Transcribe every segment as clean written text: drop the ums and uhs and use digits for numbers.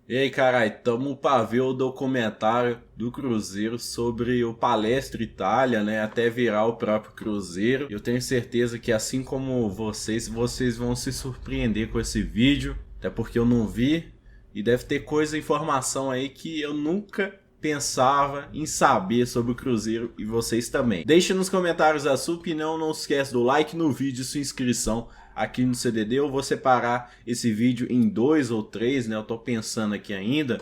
E aí, carai, tamo pra ver o documentário do Cruzeiro sobre o Palestra Itália, né? Até virar o próprio Cruzeiro. Eu tenho certeza que assim como vocês vão se surpreender com esse vídeo. Até porque eu não vi. E deve ter informação aí que eu nunca pensava em saber sobre o Cruzeiro e vocês também. Deixe nos comentários a sua opinião, não esquece do like no vídeo e sua inscrição aqui no CDD. Eu vou separar esse vídeo em 2 ou 3, né? Eu tô pensando aqui ainda,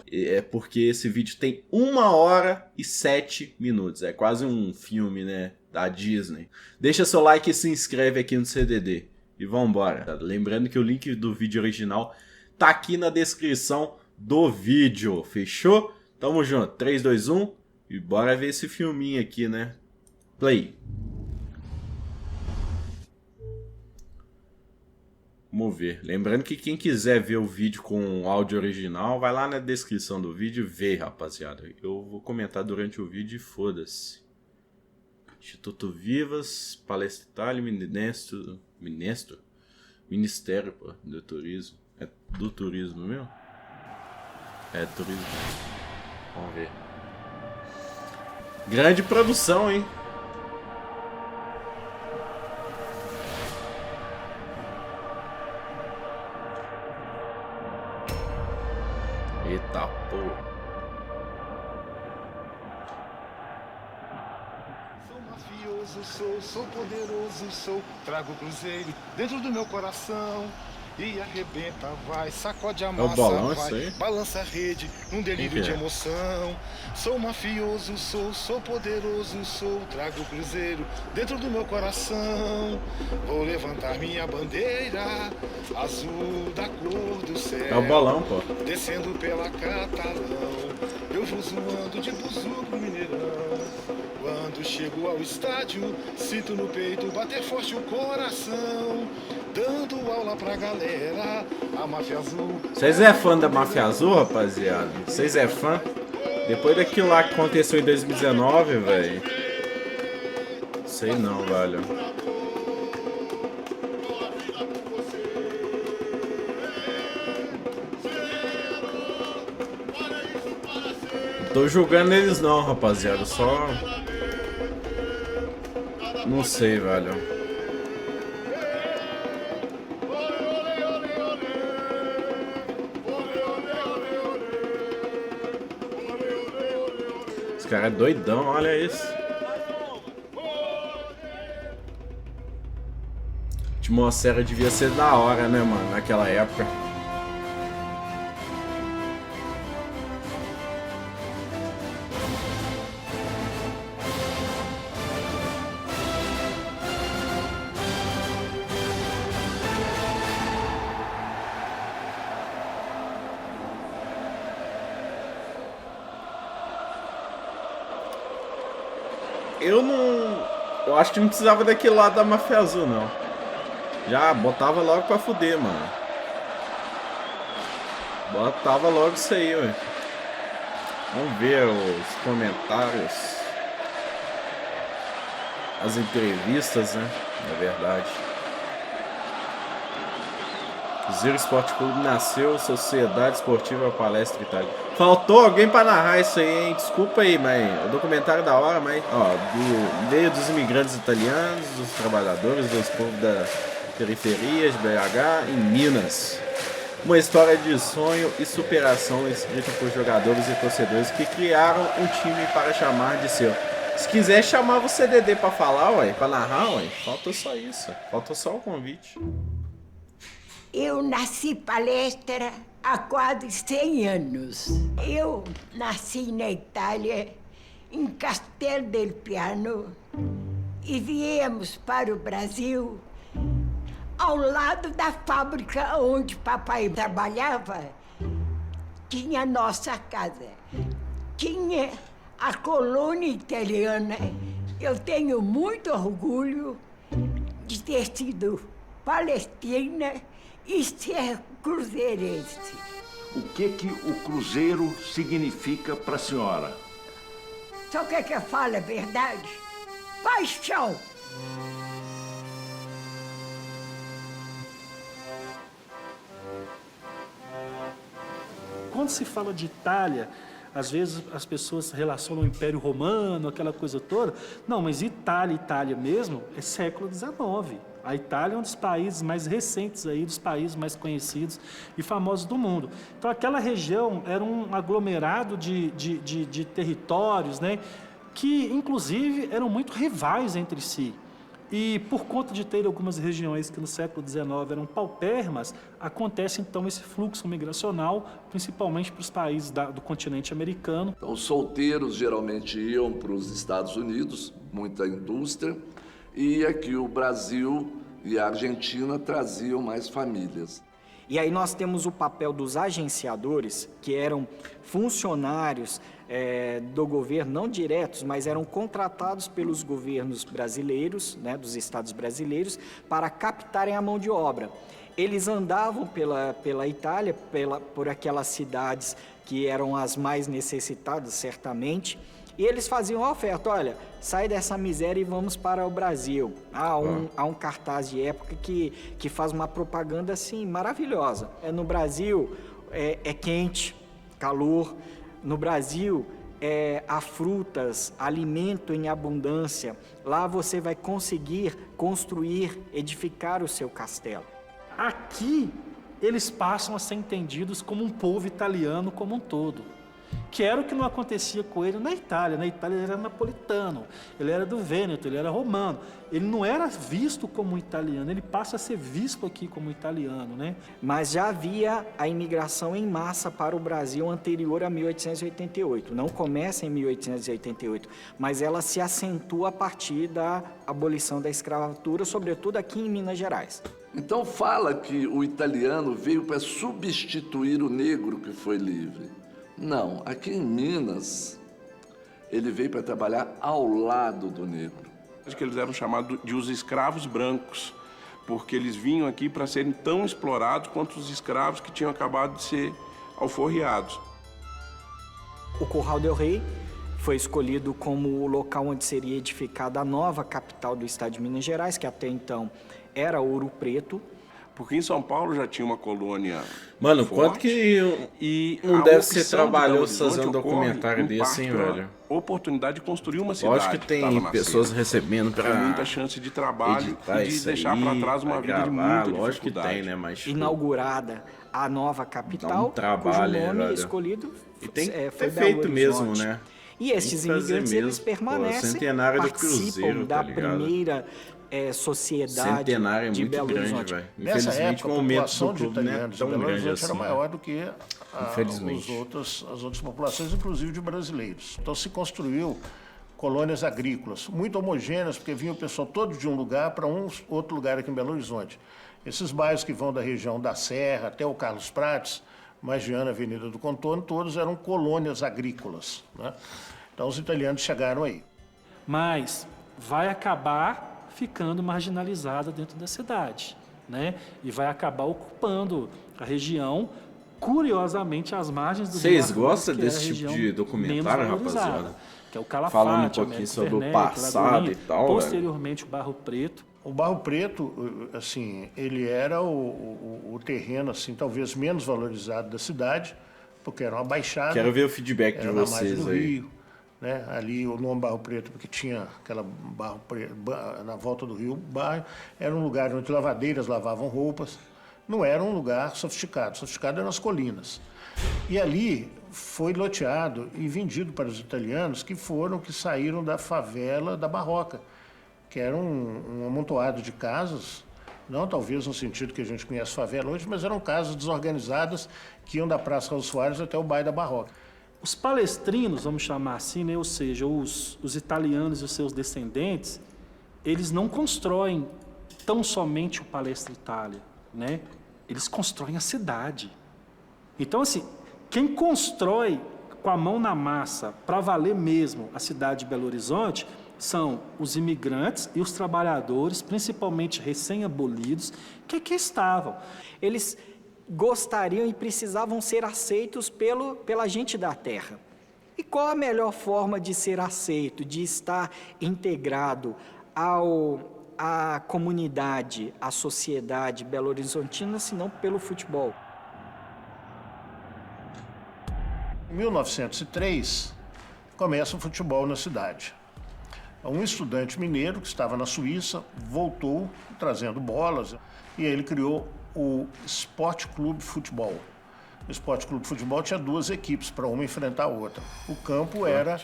porque esse vídeo tem 1 hora e 7 minutos. É quase um filme, né, da Disney. Deixa seu like e se inscreve aqui no CDD. E vambora. Lembrando que o link do vídeo original tá aqui na descrição do vídeo, fechou? Tamo junto, 3, 2, 1 e bora ver esse filminho aqui, né? Play. Vamos ver. Lembrando que quem quiser ver o vídeo com áudio original, vai lá na descrição do vídeo e vê, rapaziada. Eu vou comentar durante o vídeo e foda-se. Instituto Vivas, Palestra Itália, Ministério, pô, do Turismo. É do turismo mesmo? É, turismo. Vamos ver. Grande produção, hein? Eita porra. Sou mafioso, sou poderoso, trago o Cruzeiro dentro do meu coração. E arrebenta, vai, sacode a É o massa, bolão vai, isso aí? balança a rede, num delírio de é? emoção. Sou mafioso, sou poderoso, trago o Cruzeiro dentro do meu coração. Vou levantar minha bandeira, azul da cor do céu. É o bolão, pô. Descendo pela Catalão, eu vou zoando de buzu pro Mineirão. Quando chego ao estádio, sinto no peito bater forte o coração. Dando aula pra galera, a Máfia Azul. Vocês é fã da Máfia Azul, rapaziada? Vocês é fã? Depois daquilo lá que aconteceu em 2019, velho. Sei não, velho. Não tô julgando eles não, rapaziada. Só... Não sei, velho. Esse cara é doidão, olha isso. A atmosfera devia ser da hora, né, mano, naquela época. Eu não... Eu acho que não precisava daquele lado da Máfia Azul, não. Já botava logo pra fuder, mano. Botava logo isso aí, ué. Vamos ver os comentários. As entrevistas, né? Na verdade. Cruzeiro Esporte Clube nasceu, Sociedade Esportiva Palestra Itália. Faltou alguém pra narrar isso aí, hein? Desculpa aí, mas o documentário é da hora, mas... Ó, veio dos imigrantes italianos, dos trabalhadores, dos povos da periferia de BH, em Minas. Uma história de sonho e superação escrita por jogadores e torcedores que criaram um time para chamar de seu. Se quiser, chamava o CDD pra falar, ué, pra narrar, ué. Faltou só isso. Faltou só o convite. Eu nasci palestra há quase 100 anos. Eu nasci na Itália, em Castel del Piano, e viemos para o Brasil ao lado da fábrica onde papai trabalhava. Tinha nossa casa, tinha a colônia italiana. Eu tenho muito orgulho de ter sido palestina e ser cruzeirense. O que o Cruzeiro significa para a senhora? Só quer que eu fale a verdade? Paixão! quando se fala de Itália, às vezes as pessoas relacionam o Império Romano, aquela coisa toda. Não, mas Itália mesmo, é século XIX. A Itália é um dos países mais recentes aí, dos países mais conhecidos e famosos do mundo. Então, aquela região era um aglomerado de territórios, né, que, inclusive, eram muito rivais entre si. E, por conta de ter algumas regiões que no século XIX eram paupérrimas, acontece, então, esse fluxo migracional, principalmente para os países do continente americano. Então, os solteiros geralmente iam para os Estados Unidos, muita indústria, e aqui o Brasil e a Argentina traziam mais famílias. E aí nós temos o papel dos agenciadores, que eram funcionários do governo, não diretos, mas eram contratados pelos governos brasileiros, né, dos estados brasileiros, para captarem a mão de obra. Eles andavam pela Itália, por aquelas cidades que eram as mais necessitadas, certamente, e eles faziam a oferta: olha, sai dessa miséria e vamos para o Brasil. Há um cartaz de época que faz uma propaganda assim maravilhosa. No Brasil é quente, calor. No Brasil há frutas, alimento em abundância. Lá você vai conseguir construir, edificar o seu castelo. Aqui eles passam a ser entendidos como um povo italiano como um todo, que era o que não acontecia com ele na Itália. Na Itália ele era napolitano, ele era do Vêneto, ele era romano. Ele não era visto como italiano, ele passa a ser visto aqui como italiano, né? Mas já havia a imigração em massa para o Brasil anterior a 1888. Não começa em 1888, mas ela se acentua a partir da abolição da escravatura, sobretudo aqui em Minas Gerais. Então fala que o italiano veio para substituir o negro que foi livre. Não, aqui em Minas, ele veio para trabalhar ao lado do negro. Acho que eles eram chamados de os escravos brancos, porque eles vinham aqui para serem tão explorados quanto os escravos que tinham acabado de ser alforriados. O Curral del Rei foi escolhido como o local onde seria edificada a nova capital do estado de Minas Gerais, que até então era Ouro Preto. Porque em São Paulo já tinha uma colônia. Mano, forte, quanto que não deve ser trabalhoso fazer um documentário desse, hein, velho? Oportunidade de construir uma cidade. Lógico que tem pessoas recebendo pra muita chance de trabalho e de deixar para trás uma vida de muita lógico dificuldade. que tem, né? Mas, inaugurada a nova capital, trabalho, cujo nome velho. escolhido E tem que foi ter Belo feito mesmo, Horizonte. né? E estes imigrantes, eles permanecem, centenário do participam Cruzeiro, da tá ligado? primeira sociedade Centenário é de muito Belo grande, Horizonte. velho. Nessa Infelizmente, época, o a aumento população do de clube não é italianos em tão Belo grande Horizonte assim. era maior do que Infelizmente. as outras populações, inclusive de brasileiros. Então se construiu colônias agrícolas, muito homogêneas, porque vinha o pessoal todo de um lugar para outro lugar aqui em Belo Horizonte. Esses bairros que vão da região da Serra até o Carlos Prates, Magiana, Avenida do Contorno, todos eram colônias agrícolas, né? Então os italianos chegaram aí. Mas vai acabar ficando marginalizada dentro da cidade, né? E vai acabar ocupando a região, curiosamente, às margens do Vocês Rio gostam Arruda, que é a desse tipo região de documentário, menos valorizada, rapaziada? que é o Calafate, Falando um pouquinho Américo sobre o Werneck, passado Lagoinha, e tal, posteriormente o Barro Preto. O Barro Preto, assim, ele era o terreno, assim, talvez menos valorizado da cidade, porque era uma baixada. Quero ver o feedback de era na margem vocês do aí. Rio, né? Ali o nome Barro Preto, porque tinha aquela barro preto, na volta do rio, bairro, era um lugar onde lavadeiras lavavam roupas. Não era um lugar sofisticado. Sofisticado eram as colinas. E ali foi loteado e vendido para os italianos que saíram da favela da Barroca, que era um amontoado de casas, não talvez no sentido que a gente conhece favela hoje, mas eram casas desorganizadas que iam da Praça Raul Soares até o bairro da Barroca. Os palestrinos, vamos chamar assim, né? Ou seja, os italianos e os seus descendentes, eles não constroem tão somente o Palestra Itália, né? Eles constroem a cidade. Então, assim, quem constrói com a mão na massa, para valer mesmo, a cidade de Belo Horizonte, são os imigrantes e os trabalhadores, principalmente recém-abolidos, que aqui estavam. Eles gostariam e precisavam ser aceitos pela gente da terra. E qual a melhor forma de ser aceito, de estar integrado à comunidade, à sociedade belo-horizontina, senão pelo futebol? Em 1903, começa o futebol na cidade. Um estudante mineiro que estava na Suíça voltou trazendo bolas e ele criou o Esporte Clube Futebol. O Esporte Clube Futebol tinha 2 equipes para uma enfrentar a outra. O campo era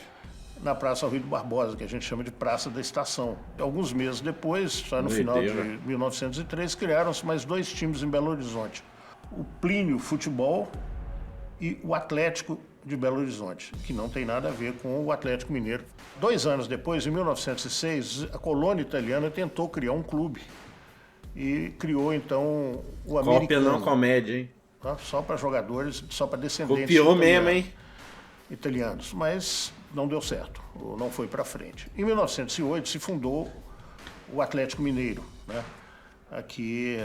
na Praça Rui do Barbosa, que a gente chama de Praça da Estação. Alguns meses depois, só no final de 1903, criaram-se mais 2 times em Belo Horizonte. O Plínio Futebol e o Atlético de Belo Horizonte, que não tem nada a ver com o Atlético Mineiro. 2 anos depois, em 1906, a colônia italiana tentou criar um clube e criou, então, o Americano. Cópia não comédia, hein? Só para jogadores, só para descendentes Copiou mesmo, hein? Italianos, mas não deu certo, não foi para frente. Em 1908 se fundou o Atlético Mineiro, né? Aqui,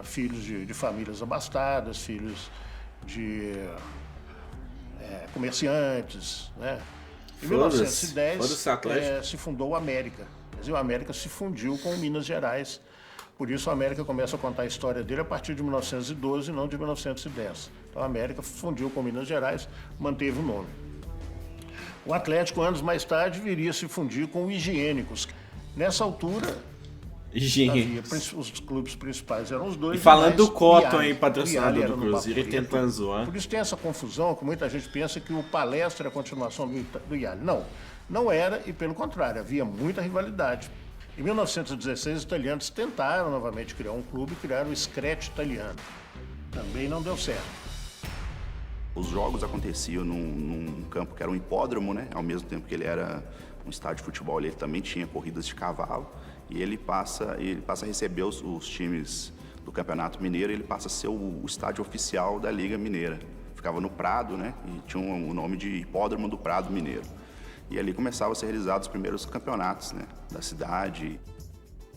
filhos de famílias abastadas, filhos de comerciantes, né? Em 1910 se fundou o América. Quer dizer, o América se fundiu com o Minas Gerais. Por isso, a América começa a contar a história dele a partir de 1912 e não de 1910. Então, a América fundiu com Minas Gerais, manteve o nome. O Atlético, anos mais tarde, viria a se fundir com o Higiênicos. Nessa altura, os clubes principais eram os 2. E falando do Cotton, hein, patrocinador do Cruzeiro, e tentando zoar. Por isso tem essa confusão, que muita gente pensa que o Palestra é a continuação do Iali. Não, não era, e pelo contrário, havia muita rivalidade. Em 1916, os italianos tentaram novamente criar um clube e criaram o Screte Italiano. Também não deu certo. Os jogos aconteciam num campo que era um hipódromo, né? Ao mesmo tempo que ele era um estádio de futebol, ele também tinha corridas de cavalo. E ele passa a receber os times do Campeonato Mineiro, ele passa a ser o estádio oficial da Liga Mineira. Ficava no Prado, né? E tinha o nome de Hipódromo do Prado Mineiro. E ali começavam a ser realizados os primeiros campeonatos, né, da cidade.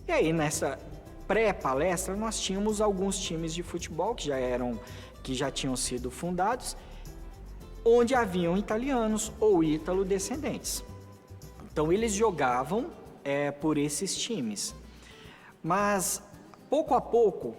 E aí, nessa pré-palestra, nós tínhamos alguns times de futebol que já tinham sido fundados, onde haviam italianos ou ítalo-descendentes. Então, eles jogavam por esses times. Mas, pouco a pouco,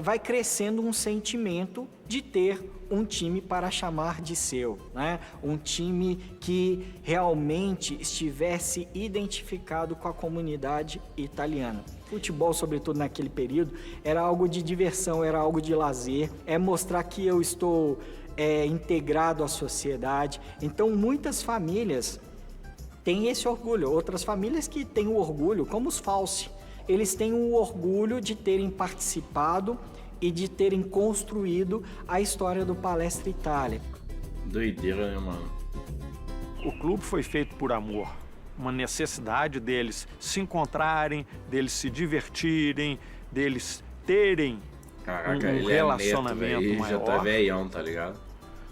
vai crescendo um sentimento de ter um time para chamar de seu, né? Um time que realmente estivesse identificado com a comunidade italiana. Futebol, sobretudo naquele período, era algo de diversão, era algo de lazer, mostrar que eu estou integrado à sociedade. Então, muitas famílias têm esse orgulho, outras famílias que têm o orgulho, como os Falsi, eles têm o orgulho de terem participado e de terem construído a história do Palestra Itália. Doideira, né, mano? O clube foi feito por amor, uma necessidade deles se encontrarem, deles se divertirem, deles terem um relacionamento neto, maior. Já tá velhão, tá ligado?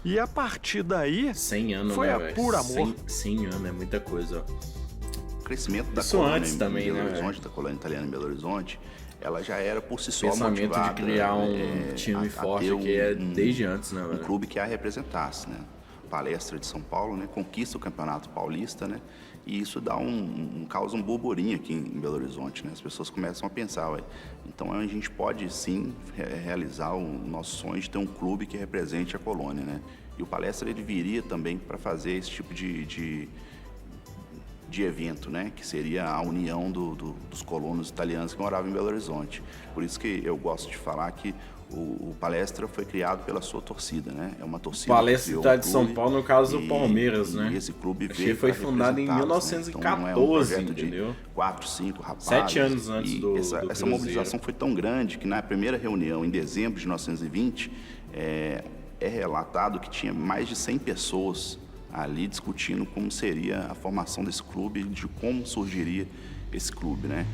E a partir daí, 100 anos, foi né, por amor. 100 anos é muita coisa, ó. O crescimento da Isso colônia antes também, em Belo né, Horizonte, da colônia italiana em Belo Horizonte, ela já era por si só Pensamento motivada de criar um time forte que é desde antes, né, velho? Um clube que a representasse, né? Palestra de São Paulo, né? Conquista o Campeonato Paulista, né? E isso dá causa um burburinho aqui em Belo Horizonte, né? As pessoas começam a pensar, ué, então a gente pode sim realizar o nosso sonho de ter um clube que represente a colônia, né? E o Palestra ele viria também para fazer esse tipo de evento, né? Que seria a união dos colonos italianos que moravam em Belo Horizonte. Por isso que eu gosto de falar que o Palestra foi criado pela sua torcida, né? É uma torcida. Palestra Cidade de São Paulo, no caso do Palmeiras, né? E esse clube veio foi fundado em 1914, então, não é um projeto entendeu? De 4, 5 rapazes. 7 anos antes do essa mobilização foi tão grande que na primeira reunião, em dezembro de 1920, é relatado que tinha mais de 100 pessoas ali discutindo como seria a formação desse clube, de como surgiria esse clube, né?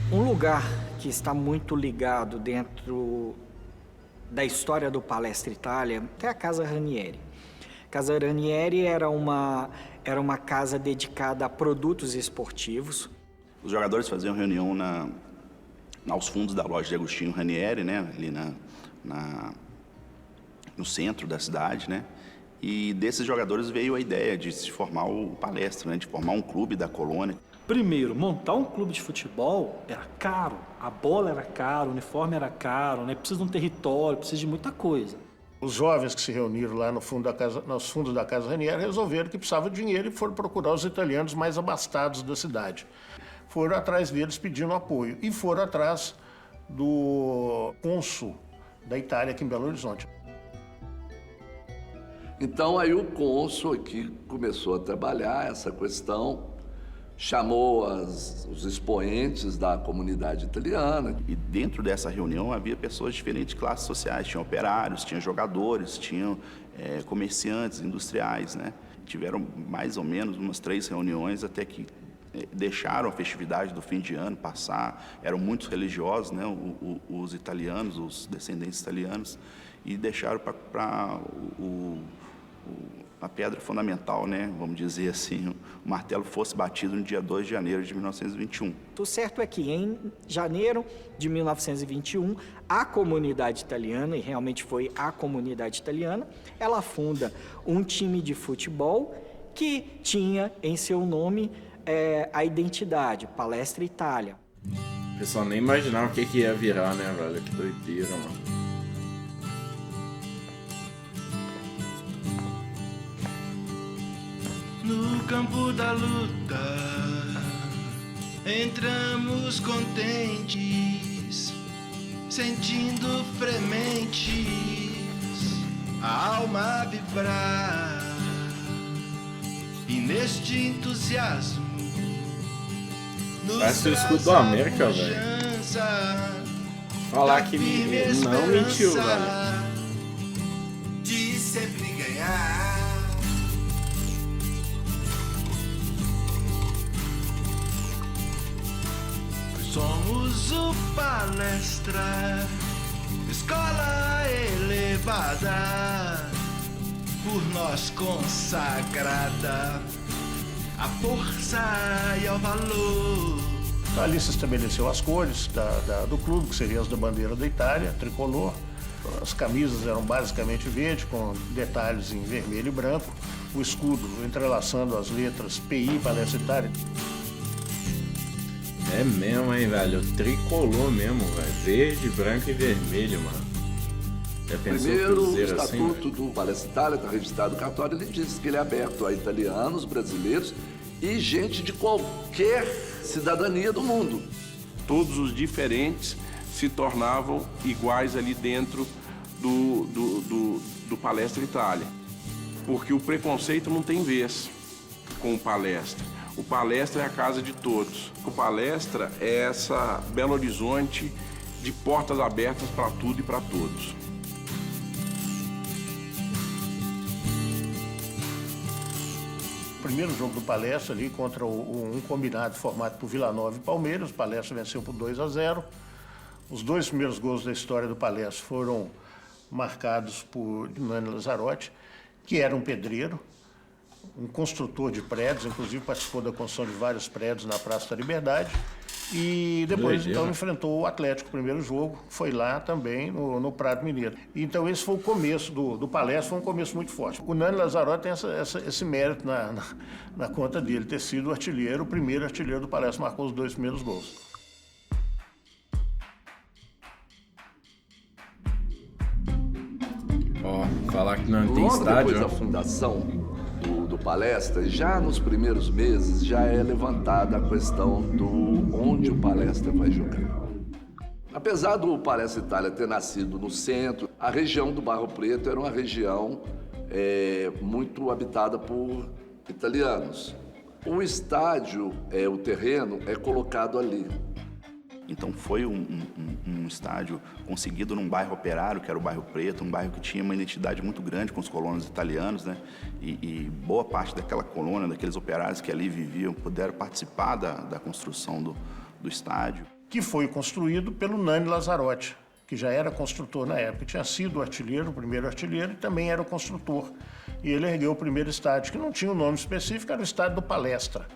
Um lugar que está muito ligado dentro da história do Palestra Itália é a Casa Ranieri. A Casa Ranieri era uma casa dedicada a produtos esportivos. Os jogadores faziam reunião aos fundos da loja de Agostinho Ranieri, né? Ali no centro da cidade, né? E desses jogadores veio a ideia de se formar o Palestra, né? De formar um clube da colônia. Primeiro, montar um clube de futebol era caro. A bola era cara, o uniforme era caro, né? Precisa de um território, precisa de muita coisa. Os jovens que se reuniram lá no fundo da casa, nos fundos da Casa Ranieri resolveram que precisava de dinheiro e foram procurar os italianos mais abastados da cidade. Foram atrás deles pedindo apoio e foram atrás do cônsul da Itália aqui em Belo Horizonte. Então aí o cônsul aqui começou a trabalhar essa questão, chamou os expoentes da comunidade italiana. E dentro dessa reunião havia pessoas de diferentes classes sociais, tinha operários, tinha jogadores, tinha comerciantes, industriais, né? Tiveram mais ou menos umas 3 reuniões até que deixaram a festividade do fim de ano passar. Eram muitos religiosos, né? Os italianos, os descendentes italianos, e deixaram para a pedra fundamental, né, vamos dizer assim, o martelo fosse batido no dia 2 de janeiro de 1921. O certo é que em janeiro de 1921, a comunidade italiana, e realmente foi a comunidade italiana, ela funda um time de futebol que tinha em seu nome a identidade, Palestra Itália. O pessoal nem imaginava o que ia virar, né, velho? Que doideira, mano. No campo da luta, entramos contentes, sentindo frementes, a alma vibrar. E neste entusiasmo, parece o escudo do América, velho. Falar que não mentiu, velho. De sempre ganhar. Somos o Palestra, escola elevada, por nós consagrada, a força e ao valor. Ali se estabeleceu as cores do clube, que seriam as da bandeira da Itália, tricolor. As camisas eram basicamente verde, com detalhes em vermelho e branco. O escudo entrelaçando as letras PI, Palestra Itália. É mesmo, hein, velho? Tricolor mesmo, velho. Verde, branco e vermelho, mano. Já pensou Primeiro, o Cruzeiro estatuto assim, do Palestra Itália, está registrado no cartório, ele diz que ele é aberto a italianos, brasileiros e gente de qualquer cidadania do mundo. Todos os diferentes se tornavam iguais ali dentro do Palestra Itália. Porque o preconceito não tem vez com o Palestra. O Palestra é a casa de todos. O Palestra é essa Belo Horizonte de portas abertas para tudo e para todos. O primeiro jogo do Palestra ali contra um combinado formado por Vila Nova e Palmeiras. O Palestra venceu por 2-0. Os 2 primeiros gols da história do Palestra foram marcados por Nani Lazzarotti, que era um pedreiro, um construtor de prédios, inclusive participou da construção de vários prédios na Praça da Liberdade. E depois, então, enfrentou o Atlético, o primeiro jogo, foi lá também no Prado Mineiro. Então, esse foi o começo do Palestra, foi um começo muito forte. O Nani Lazzarotti tem esse mérito na conta dele, ter sido o artilheiro, o primeiro artilheiro do Palestra, marcou os 2 primeiros gols. ó, falar que não tem Logo estádio. depois da fundação do Palestra, já nos primeiros meses, já é levantada a questão do onde o Palestra vai jogar. Apesar do Palestra Itália ter nascido no centro, a região do Barro Preto era uma região muito habitada por italianos. O estádio, o terreno, é colocado ali. Então foi um estádio conseguido num bairro operário, que era o Bairro Preto, um bairro que tinha uma identidade muito grande com os colonos italianos, né? E boa parte daquela colônia, daqueles operários que ali viviam, puderam participar da construção do estádio. Que foi construído pelo Nani Lazzarotti, que já era construtor na época, tinha sido o artilheiro, o primeiro artilheiro, e também era o construtor. E ele ergueu o primeiro estádio, que não tinha um nome específico, era o estádio do Palestra.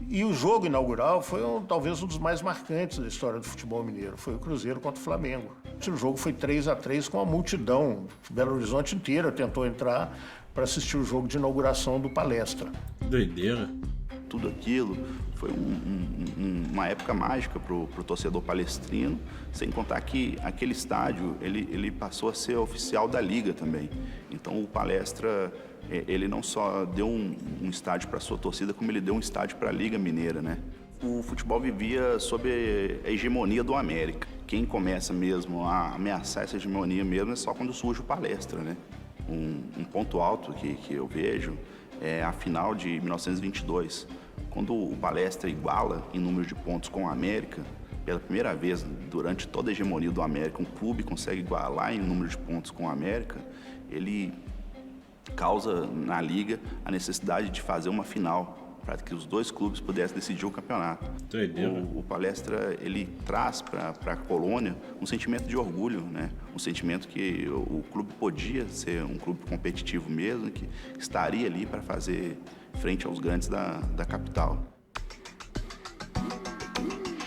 E o jogo inaugural foi talvez um dos mais marcantes da história do futebol mineiro. Foi o Cruzeiro contra o Flamengo. O jogo foi 3-3 com a multidão. Belo Horizonte inteira tentou entrar para assistir o jogo de inauguração do Palestra. Doideira. tudo aquilo. Foi uma época mágica para o torcedor palestrino, sem contar que aquele estádio ele passou a ser oficial da Liga também. Então o Palestra, ele não só deu um estádio para a sua torcida, como ele deu um estádio para a Liga Mineira, né? O futebol vivia sob a hegemonia do América. Quem começa mesmo a ameaçar essa hegemonia mesmo é só quando surge o Palestra, né? Um ponto alto que eu vejo é a final de 1922, quando o Palestra iguala em número de pontos com o América. Pela primeira vez durante toda a hegemonia do América, um clube consegue igualar em número de pontos com o América. Ele causa na Liga a necessidade de fazer uma final para que os dois clubes pudessem decidir o campeonato. O Palestra, ele traz para a colônia um sentimento de orgulho, né? Um sentimento que o clube podia ser um clube competitivo mesmo, que estaria ali para fazer frente aos grandes da capital.